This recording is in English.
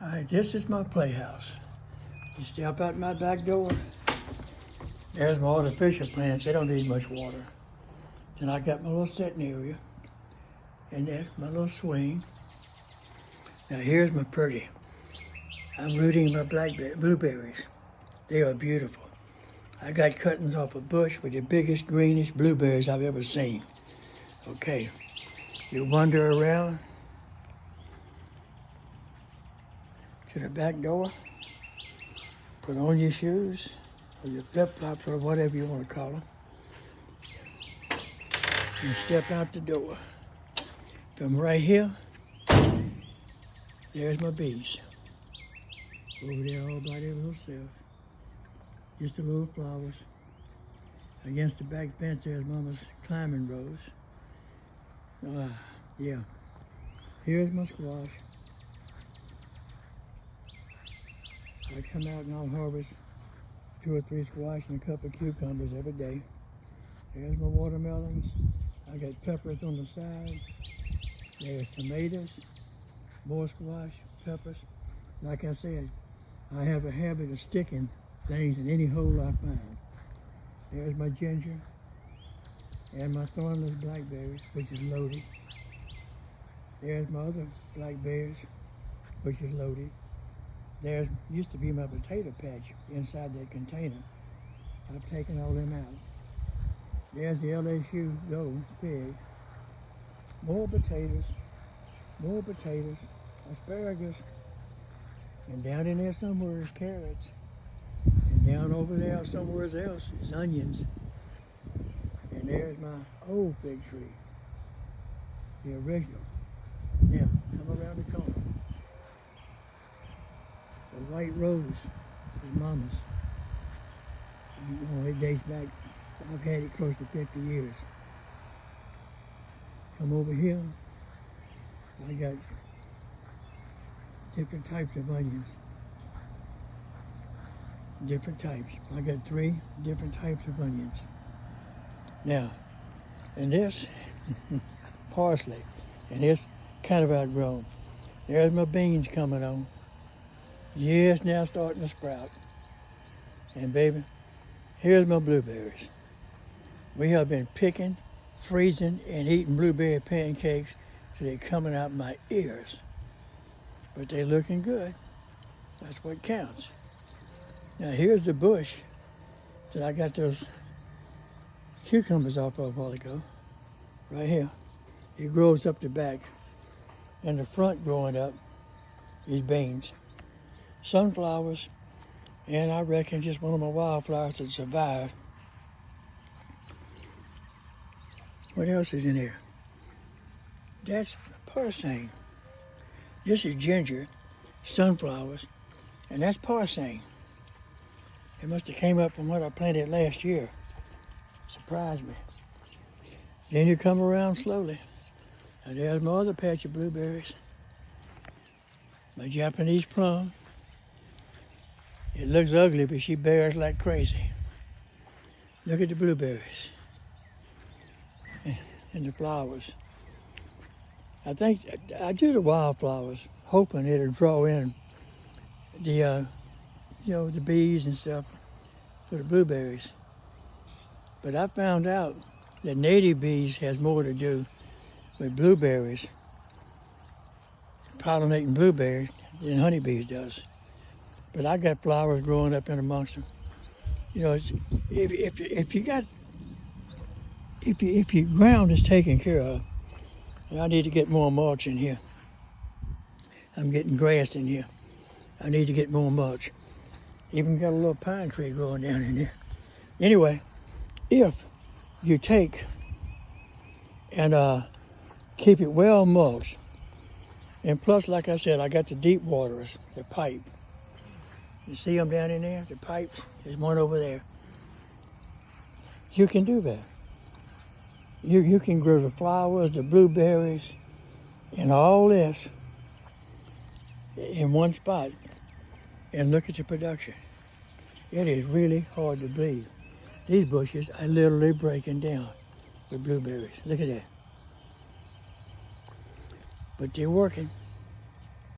All right, this is my playhouse. You step out my back door. There's my artificial plants. They don't need much water. Then I got my little sitting area. And that's my little swing. Now here's my pretty. I'm rooting my blueberries. They are beautiful. I got cuttings off a bush with the biggest greenish blueberries I've ever seen. Okay, you wander around to the back door, put on your shoes, or your flip-flops, or whatever you want to call them, and step out the door. From right here, there's my bees. Over there all by their little self. Just the little flowers. Against the back fence there's Mama's climbing rose. Yeah. Here's my squash. I come out and I'll harvest 2 or 3 squash and a couple of cucumbers every day. There's my watermelons. I got peppers on the side. There's tomatoes, more squash, peppers. Like I said, I have a habit of sticking things in any hole I find. There's my ginger and my thornless blackberries, which is loaded. There's my other blackberries, which is loaded. There's used to be my potato patch inside that container. I've taken all them out. There's the LSU Go pig. More potatoes, asparagus, and down in there somewhere is carrots. And down over there somewhere else is onions. And there's my old fig tree, the original. Now, come around the corner. The white rose is Mama's. You know, it dates back, I've had it close to 50 years. Come over here, I got different types of onions. Different types. I got 3 different types of onions. Now, and this, parsley, and it's kind of outgrown. There's my beans coming on. Yes, now starting to sprout. And baby, here's my blueberries. We have been picking, freezing, and eating blueberry pancakes so they're coming out my ears. But they're looking good. That's what counts. Now here's the bush that I got those cucumbers off of a while ago. Right here. It grows up the back. And the front growing up is beans. Sunflowers, and I reckon just one of my wildflowers that survived. What else is in here? That's parsley. This is ginger, sunflowers, and that's parsley. It must have came up from what I planted last year. Surprised me. Then you come around slowly. And there's my other patch of blueberries. My Japanese plum. It looks ugly, but she bears like crazy. Look at the blueberries and the flowers. I think I do the wildflowers, hoping it'll draw in the, the bees and stuff for the blueberries. But I found out that native bees has more to do with blueberries, pollinating blueberries, than honeybees does. But I got flowers growing up in amongst them. You know, it's, if your ground is taken care of, I need to get more mulch in here. I'm getting grass in here. I need to get more mulch. Even got a little pine tree growing down in there. Anyway, if you take and keep it well mulched, and plus, like I said, I got the deep waterers, the pipe. You see them down in there, the pipes? There's one over there. You can do that. You can grow the flowers, the blueberries, and all this in one spot and look at the production. It is really hard to believe. These bushes are literally breaking down with blueberries. Look at that. But they're working.